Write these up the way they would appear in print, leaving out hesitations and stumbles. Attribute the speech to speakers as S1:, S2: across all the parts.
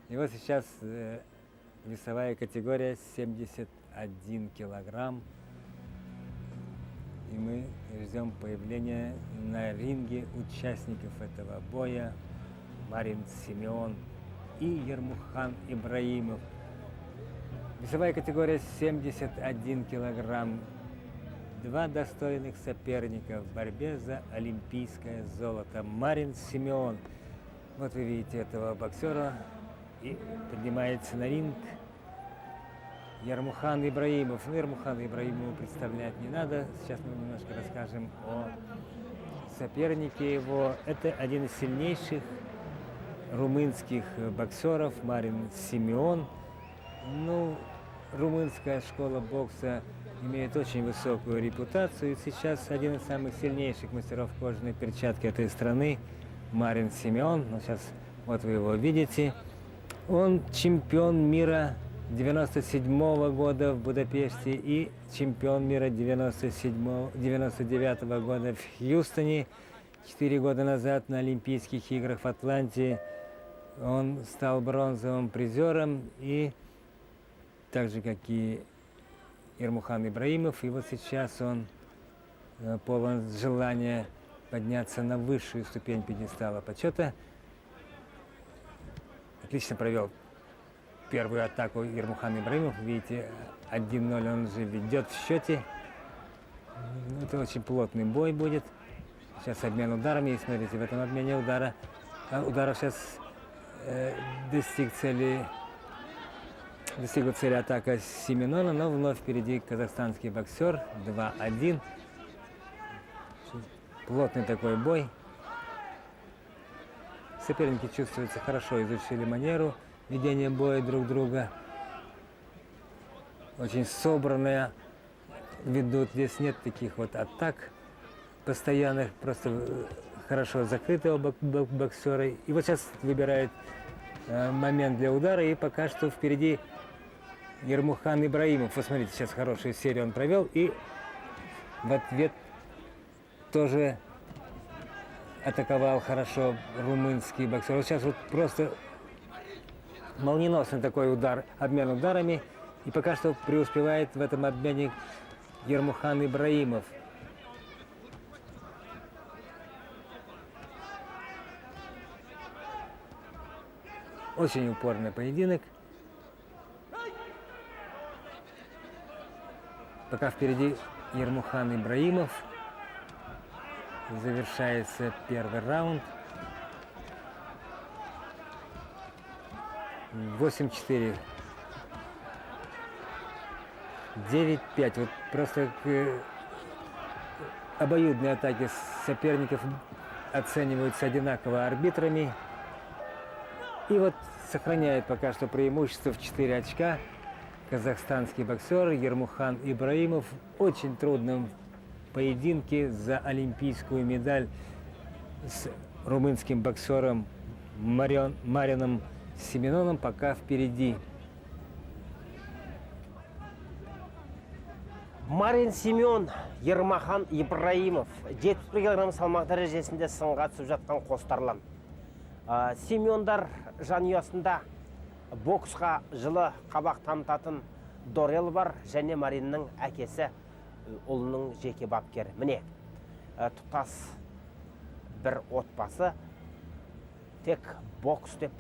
S1: И вот сейчас весовая категория 71 килограмм. И мы ждем появления на ринге участников этого боя Марин Симеон и Ермухан Ибраимов. Весовая категория 71 килограмм. Два достойных соперника в борьбе за олимпийское золото. Марин Симеон. Вот вы видите этого боксера. И поднимается на ринг Ермухан Ибраимов. Ну, Ермухан Ибраимову представлять не надо. Сейчас мы немножко расскажем о сопернике его. Это один из сильнейших румынских боксеров Марин Симеон. Ну, румынская школа бокса имеет очень высокую репутацию. И сейчас один из самых сильнейших мастеров кожаной перчатки этой страны Марин Симеон. Ну, сейчас вот вы его видите. Он чемпион мира 97 года в Будапеште и чемпион мира 99 года в Хьюстоне. 4 года назад на Олимпийских играх в Атланте он стал бронзовым призером, и так же, как и Ермухан Ибраимов. И вот сейчас он полон желания подняться на высшую ступень пьедестала почета. Отлично провел первую атаку Ермухан Ибраимов. Видите, 1-0 он же ведет в счете. Это очень плотный бой будет. Сейчас обмен ударами. И смотрите, в этом обмене ударов сейчас достигла цели атака Симеона, но вновь впереди казахстанский боксер. 2-1. Плотный такой бой. Соперники чувствуются хорошо, изучили манеру ведения боя друг друга. Очень собранные ведут. Здесь нет таких вот атак постоянных, просто хорошо закрытого боксера. И вот сейчас выбирает момент для удара, и пока что впереди Ермухан Ибраимов. Посмотрите, сейчас хорошую серию он провел, и в ответ тоже атаковал хорошо румынский боксер. Вот сейчас вот просто молниеносный такой удар, обмен ударами. И пока что преуспевает в этом обмене Ермухан Ибраимов. Очень упорный поединок. Пока впереди Ермухан Ибраимов. Завершается первый раунд. 8-4. 9-5. Вот просто обоюдные атаки соперников оцениваются одинаково арбитрами. И вот сохраняет пока что преимущество в 4 очка казахстанский боксер Ермухан Ибраимов в очень трудном поединке за олимпийскую медаль с румынским боксером Марином Симеоном пока впереди.
S2: Марин Симеон, Ермахан Ибраимов 71 килограмм салмақ дәрежесінде сынға түсіп жатқан қостарлан. Симеондар жанұясында боксқа жылы қабақ танытатын Дорел бар, және Мариннің әкесі ұлының жеке бапкері. Міне, тұтас бір отбасы тек бокс деп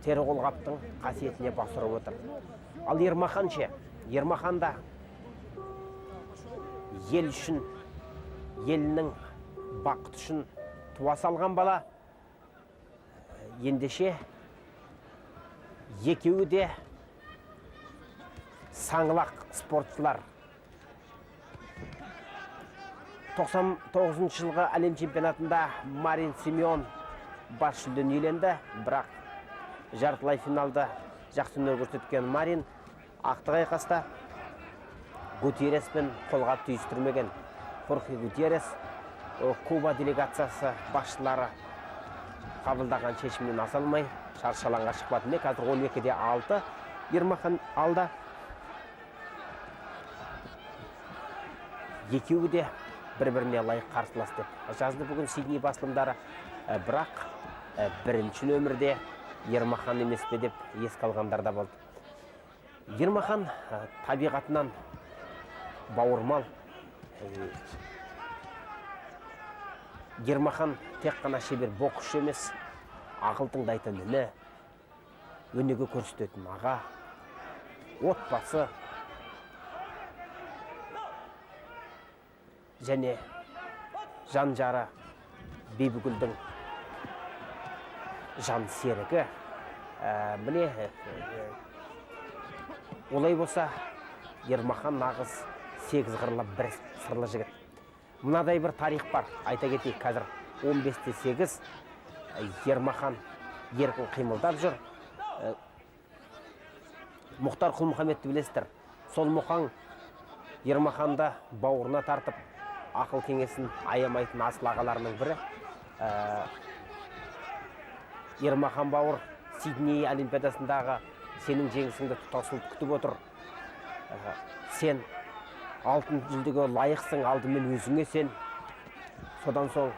S2: тері қолғаптың қасиетіне басырып отыр. Ал Ермахан ше, Ермахан да ел үшін, елінің бақыт үшін туа салған бала. Ендеше екеуі де саңлақ спортшылар. 99 жылғы әлем чемпионатында Марин Симеон бас жүлдені иеленді, бірақ жартылай финалда жақсы өнер көрсеткен Марин ақтық айқаста Гутиереспен қолғап түйістірмеген. Хорхе Гутиерес Куба делегациясы басшылары қабылдаған шешімнен аса алмай шаршалаңға шықпады. Міне қазір 12-де 6 Ермахан алда. Екеуі де бір-біріне лайық қарсылас деп жазды бүгін Сидней басылымдары. Бірақ бірінші нөмірде Ермахан емес пе деп еске алғандар да болды. Ермахан табиғатынан бауырмал. Ермахан тек қана шебер боксшы емес, ақыл тыңдайтын іні, өнеге көрсететін аға, отбасы және жан жары Бибігүлдің жан серігі. Міне, олай болса, Ермахан нағыз 8 қырлы бір сырлы жігіт. Мынадай бір тарих бар, айта кетейік, қазір 15-те 8 Ермахан еркін қимылдап жүр. Мұхтар Құл-Мұхамедті білесіздер. Сол Мұхаң Ермаханды бауырына тартып, ақыл кеңесін аямайтын асыл ағаларының бірі. Ермахан бауыр Сидней олимпиадасындағы сенің жеңісіңді тұтасылып күтіп отыр. Сен алтын жүлдеге лайықсың, алдымен өзіңе сен, содан соң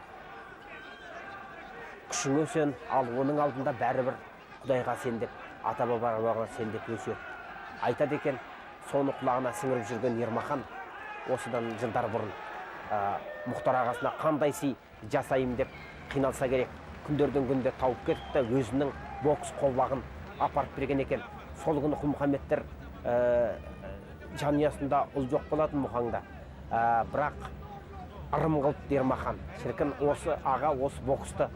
S2: күшіңе сен, ал оның алдында бәрібір Құдайға сен деп, ата-бабаға сен деп өсиет айтады екен. Соны құлағына сіңіріп жүрген Ермахан осыдан жылдар бұрын Мұхтар ағасына қандай сый жасайым деп қиналса керек, күндерден күнде тауып кетіпті, өзінің бокс қолбағын апарып берген екен. Сол күні Құл-Мұхамедтер жанұясында ұл жоқ болатын Мұхаңда. Бірақ ырым қылыпты Ермахан. Шіркін, осы аға осы боксты,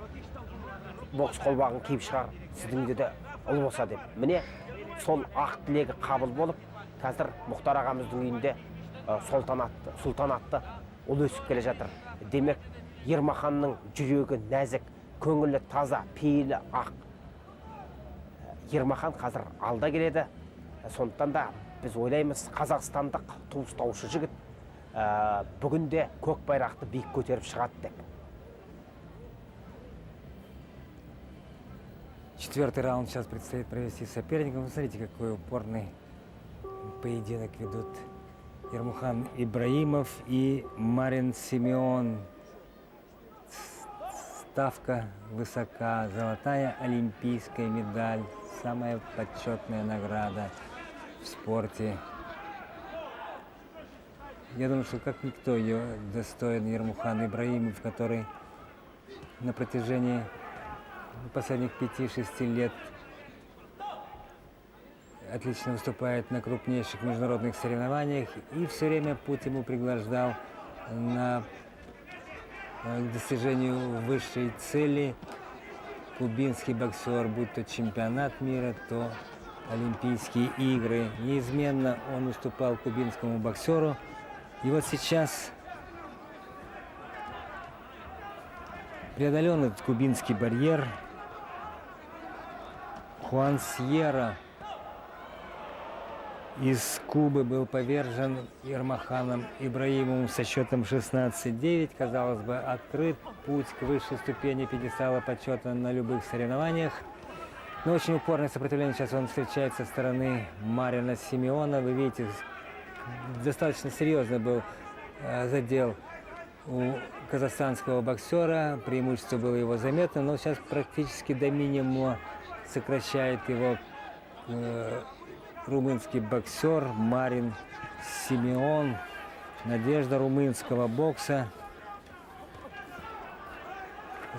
S2: бокс қолбағын киіп шығар, сіздің де ұл болса деп. Міне, сол ақ тілегі қабыл болып, қазір Мұхтар ағамыздың үйінде сұлтан атты ұл өсіп келе жатыр. Демек, Ермаханның жүрегі нәзік, көңілі таза, пейілі ақ. Ермахан қазір алда келеді. Сондықтан да біз ойлаймыз, қазақстандық туыстаушы жігіт бүгінде көк байрақты биік көтеріп шығады деп.
S1: Четвертый раунд сейчас предстоит провести соперникам. Вы смотрите, какой упорный поединок ведут Ермухан Ибраимов и Марин Симеон. Ставка высока, золотая олимпийская медаль, самая почетная награда в спорте. Я думаю, что как никто ее достоин Ермухан Ибраимов, который на протяжении последних 5-6 лет отлично выступает на крупнейших международных соревнованиях, и все время путь ему преграждал к достижению высшей цели. Кубинский боксер, будь то чемпионат мира, то Олимпийские игры. Неизменно он уступал кубинскому боксеру. И вот сейчас преодолен этот кубинский барьер. Хуан Сьерра из Кубы был повержен Ермаханом Ибраимовым со счетом 16-9. Казалось бы, открыт путь к высшей ступени пьедестала почета на любых соревнованиях. Но очень упорное сопротивление сейчас он встречает со стороны Марина Симеона. Вы видите, достаточно серьезный был задел у казахстанского боксера. Преимущество было его заметно, но сейчас практически до минимума сокращает его румынский боксер Марин Симеон. Надежда румынского бокса.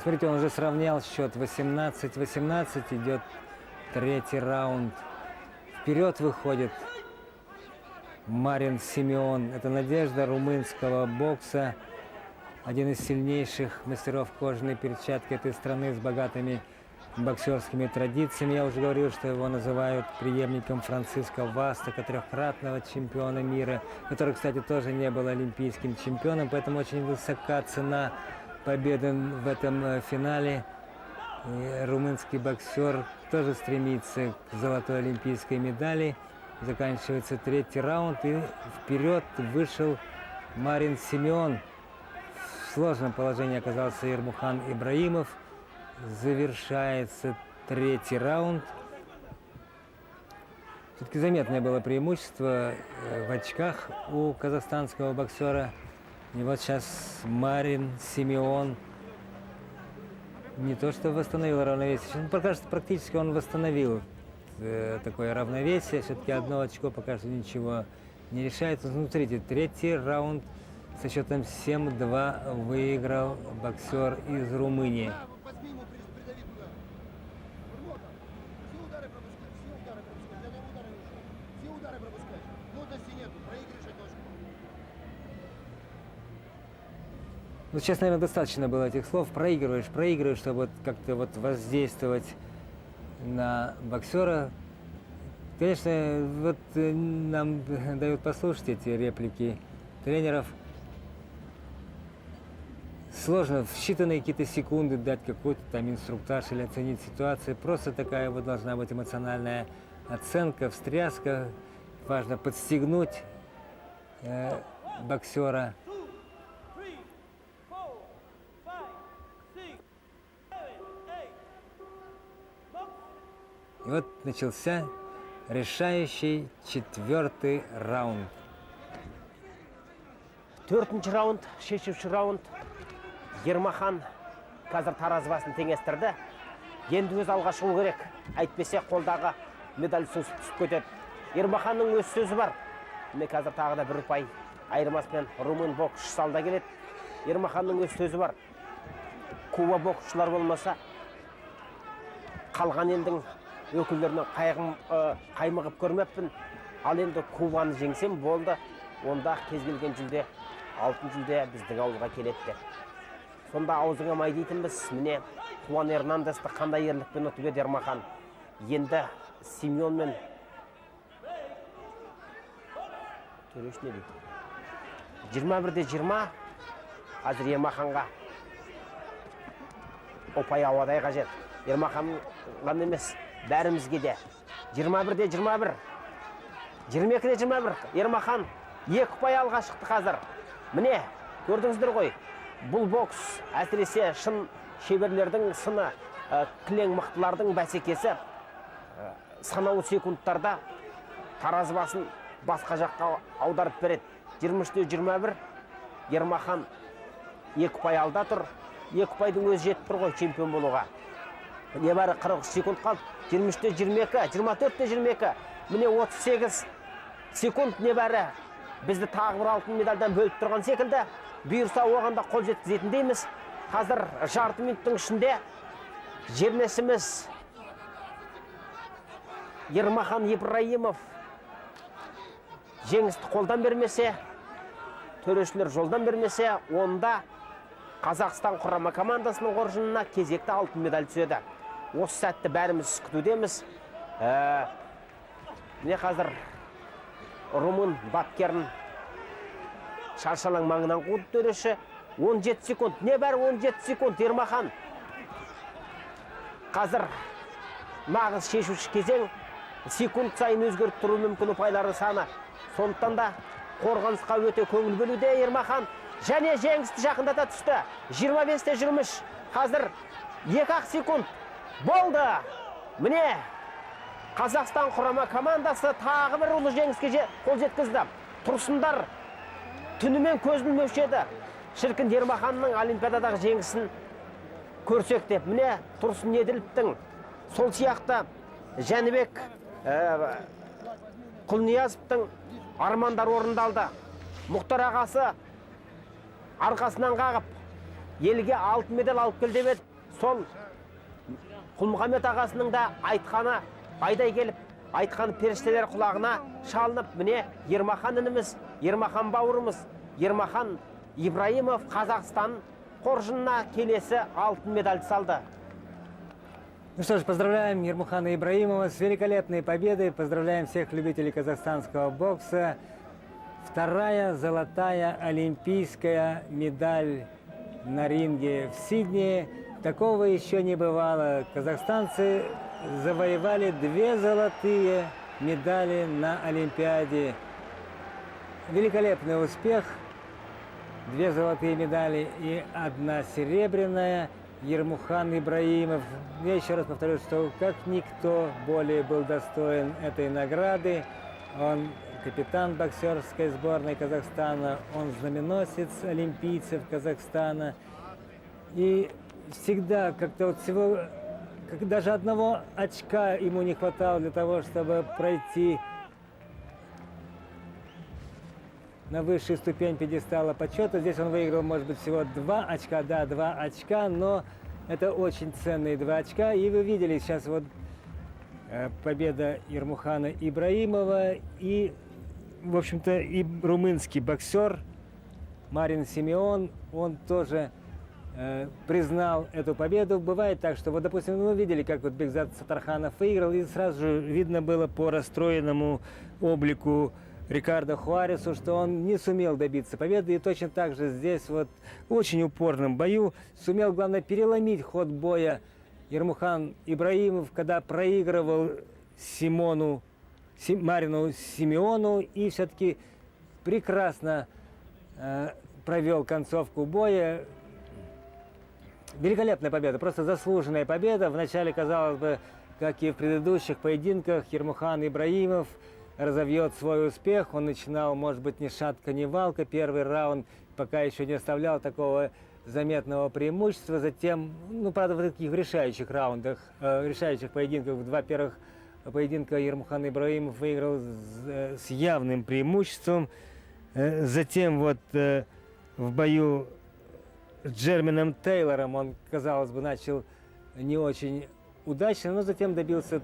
S1: Смотрите, он уже сравнял счет 18-18. Идет третий раунд. Вперед выходит Марин Симеон. Это надежда румынского бокса. Один из сильнейших мастеров кожаной перчатки этой страны с богатыми боксерскими традициями. Я уже говорил, что его называют преемником Франциско Вастака, трехкратного чемпиона мира, который, кстати, тоже не был олимпийским чемпионом, поэтому очень высока цена победы в этом финале. И румынский боксер тоже стремится к золотой олимпийской медали. Заканчивается третий раунд, и вперед вышел Марин Симеон. В сложном положении оказался Ермухан Ибраимов. Завершается третий раунд. Все-таки заметное было преимущество в очках у казахстанского боксера. И вот сейчас Марин Симеон Не то, что восстановил равновесие, ну, кажется, практически он восстановил такое равновесие. Все-таки одно очко пока что ничего не решается. Ну, смотрите, третий раунд со счетом 7-2 выиграл боксер из Румынии.
S3: Возьми ему, придави туда. Формота. Все удары пропускай, все удары пропускай. За него удары ушел. Все удары пропускай. Плотности нету, проигрываешь одну очко.
S1: Ну, сейчас, наверное, достаточно было этих слов. Проигрываешь, чтобы вот как-то вот воздействовать на боксера. Конечно, вот нам дают послушать эти реплики тренеров. Сложно в считанные какие-то секунды дать какой-то там инструктаж или оценить ситуацию. Просто такая вот должна быть эмоциональная оценка, встряска. Важно подстегнуть боксера. И вот начался решающий 4-й раунд.
S2: 4-ші раунд, шешуші раунд. Ермахан қазір таразы басын теңестірді. Енді өз алға шығу керек. Әйтпесе қолдағы медаль сусып түсіп кетеді. Ермаханның өз сөзі бар. Міне қазір тағы да бір ұпай айырмаспен румын боксшысы алда келеді. Ермаханның өз сөзі бар. Куба боксшылар болмаса, қалған елдің өкілдерінен қаймығып көрмеппін. Ал енді Кубаны жеңсем болды. Онда кез келген жүлде, алтын жүлде біздің ауылға келеді деп. Сонда аузыңа май дейтінбіз. Міне Хуан Эрнандесті қандай ерлікпен ұтып еді Ермахан. Енді Симеон мен Төреш не дейді? 21-20 қазір Ермаханға ұпай ауадай қажет. Ермахан ғана емес, бәрімізге де. 21-21, 22-21 Ермахан 2 ұпай алға шықты қазір. Міне, көрдіңіздер ғой, бұл бокс әсіресе шын шеберлердің сыны, кілең мықтылардың бәсекесі санаулы секундтарда таразы басын басқа жаққа аударып береді. 23-21 Ермахан 2 ұпай алда тұр. 2 ұпайдың өзі жетіп тұр ғой чемпион болуға. Небәрі 40 секунд қалды. 23-22, 24-22. Міне 38 секунд небәрі бізді тағы бір алтын медальдан бөліп тұрған секілді. Бұйырса оғанда қол жеткізетіндейміз. Қазір жарты минуттың ішінде жерлесіміз Ермахан Ибраимов жеңісті қолдан бермесе, төрешілер жолдан бермесе, онда Қазақстан құрама командасының қоржынына кезекті алтын медаль түседі. Осы сәтті бәріміз күтудеміз. Міне қазір румын бапкерін шаршалаң маңынан қуды төреші. 17 секунд, небәрі 17 секунд Ермахан. Қазір нағыз шешуші кезең. Секунд сайын өзгеріп тұру мүмкін ұпайлары саны. Сондықтан да қорғанысқа өте көңіл бөлуде Ермахан. Және жеңісті жақындата түсті. 25-23. Қазір 2 секунд болды. Міне, Қазақстан құрама командасы тағы бір ұлы жеңіске қол жеткізді. Тұрсындар түнімен көзін мөшеді. Шіркін Ермаханның Олимпиададағы жеңісін көрсек деп. Міне, Тұрсын Еділовтің сол сияқты Жәнібек Құлниязовтың армандар орындалды. Мұхтар ағасы арқасынан қағып, елге алтын медаль алып кел деп еді. Сол Құлмұхамед ағасының да айтқаны айдай келіп, айтқаны періштелер құлағына шалынып, міне Ермахан ініміз, Ермахан бауырымыз, Ермахан Ибраимов Қазақстан қоржынына келесі алтын медаль салды.
S1: Ну что ж, поздравляем Ермахана Ибраимова с великолепной победой. Поздравляем всех любителей казахстанского бокса. 2-я золотая олимпийская медаль на ринге в Сиднее. Такого еще не бывало. Казахстанцы завоевали 2 золотые медали на Олимпиаде. Великолепный успех. 2 золотые медали и 1 серебряная. Ермахан Ибраимов. Я еще раз повторю, что как никто более был достоин этой награды. Он капитан боксерской сборной Казахстана, он знаменосец олимпийцев Казахстана. И всегда как-то вот всего, как даже одного очка ему не хватало для того, чтобы пройти на высшую ступень пьедестала почета. Здесь он выиграл, может быть, всего 2 очка, да, 2 очка, но это очень ценные 2 очка. И вы видели сейчас вот победа Ермухана Ибраимова и, в общем-то, и румынский боксер Марин Симеон, он тоже признал эту победу. Бывает так, что вот, допустим, вы видели, как вот Бекзат Сатарханов выиграл, и сразу же видно было по расстроенному облику Рикардо Хуаресу, что он не сумел добиться победы. И точно так же здесь вот в очень упорном бою сумел, главное, переломить ход боя Ермухан Ибраимов, когда проигрывал Марину Симеону, и все-таки прекрасно провел концовку боя. Великолепная победа, просто заслуженная победа. Вначале, казалось бы, как и в предыдущих поединках, Ермухан Ибраимов разовьет свой успех. Он начинал, может быть, ни шатка, ни валка. Первый раунд пока еще не оставлял такого заметного преимущества. Затем, ну, правда, в таких решающих раундах, решающих поединках, в 2 первых поединка Ермухан Ибраимов выиграл с явным преимуществом. Затем вот в бою с Джерменом Тейлором он, казалось бы, начал не очень удачно, но затем добился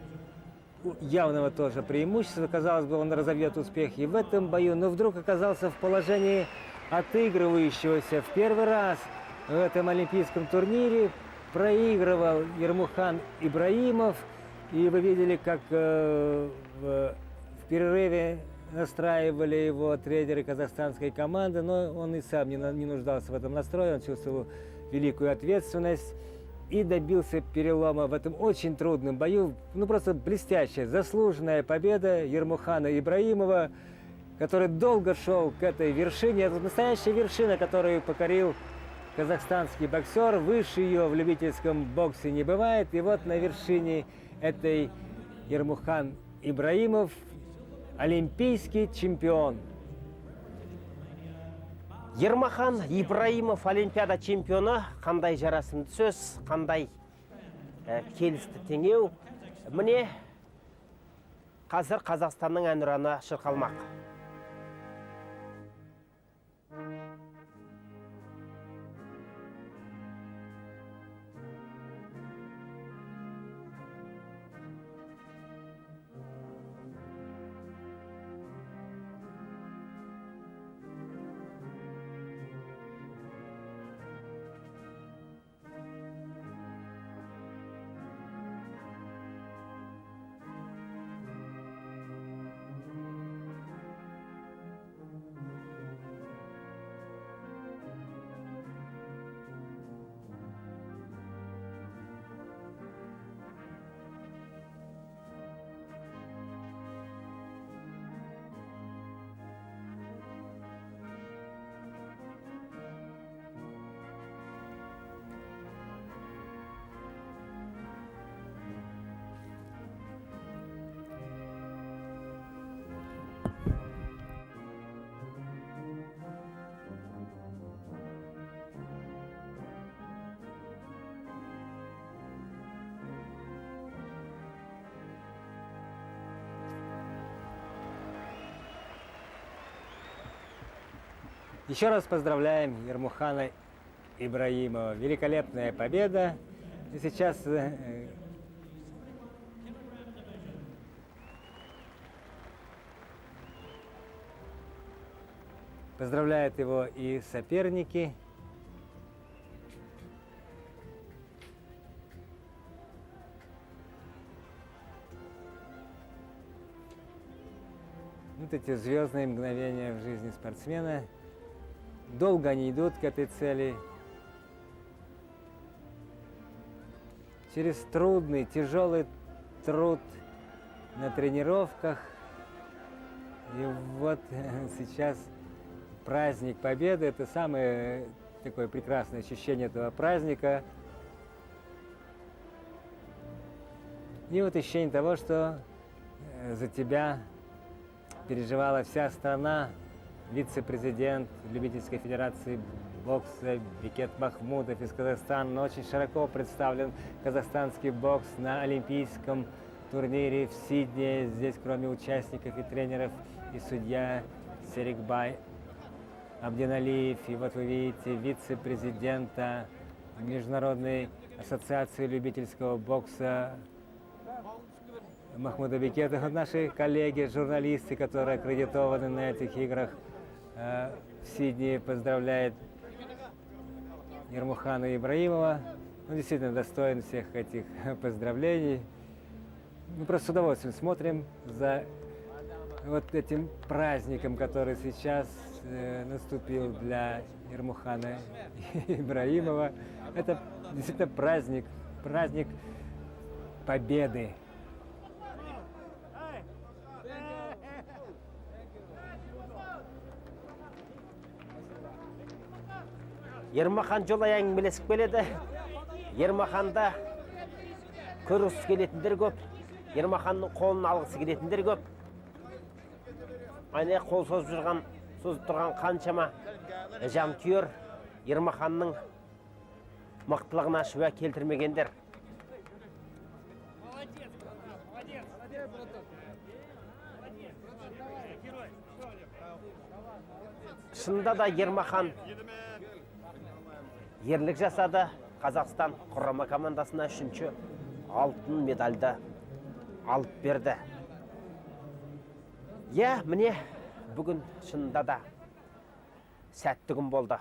S1: явного тоже преимущества. Казалось бы, он разовьет успех и в этом бою, но вдруг оказался в положении отыгрывающегося в первый раз в этом олимпийском турнире. Проигрывал Ермухан Ибраимов, и вы видели, как в перерыве настраивали его тренеры казахстанской команды, но он и сам не нуждался в этом настрое, он чувствовал великую ответственность и добился перелома в этом очень трудном бою. Ну, просто блестящая, заслуженная победа Ермухана Ибраимова, который долго шел к этой вершине. Это настоящая вершина, которую покорил казахстанский боксер. Выше ее в любительском боксе не бывает. И вот на вершине этой Ермухан Ибраимов, олимпийский чемпион.
S2: Ермахан Ибраимов олимпиада чемпионы, қандай жарасымды сөз, қандай келісті теңеу. Міне қазір Қазақстанның әнұраны шырқалмақ.
S1: Еще раз поздравляем Ермухана Ибраимова. Великолепная победа. И сейчас поздравляют его и соперники. Вот эти звездные мгновения в жизни спортсмена. Долго они идут к этой цели. Через трудный, тяжелый труд на тренировках. И вот сейчас праздник Победы. Это самое такое прекрасное ощущение этого праздника. И вот ощущение того, что за тебя переживала вся страна. Вице-президент Любительской федерации бокса Бекет Махмудов из Казахстана. Очень широко представлен казахстанский бокс на олимпийском турнире в Сиднее. Здесь, кроме участников и тренеров, и судья Серикбай Абдиналиев. И вот вы видите вице-президента Международной ассоциации любительского бокса Махмуда Бекета. Вот наши коллеги, журналисты, которые аккредитованы на этих играх в Сиднее, поздравляет Ермухана Ибраимова. Он действительно достоин всех этих поздравлений. Мы просто с удовольствием смотрим за вот этим праздником, который сейчас наступил для Ермухана Ибраимова. Это действительно праздник победы.
S2: Ермахан жолай әңгімелесіп келеді. Ермаханда көргісі келетіндер көп. Ермаханның қолын алғысы келетіндер көп. Айне қол созып тұрған қаншама жанкүйер Ермаханның мықтылығына шүбә келтірмегендер. Шынында да Ермахан ерлік жасады. Қазақстан құрама командасына 3-ші алтын медальды алып берді. Міне бүгін шынында да сәтті күн болды.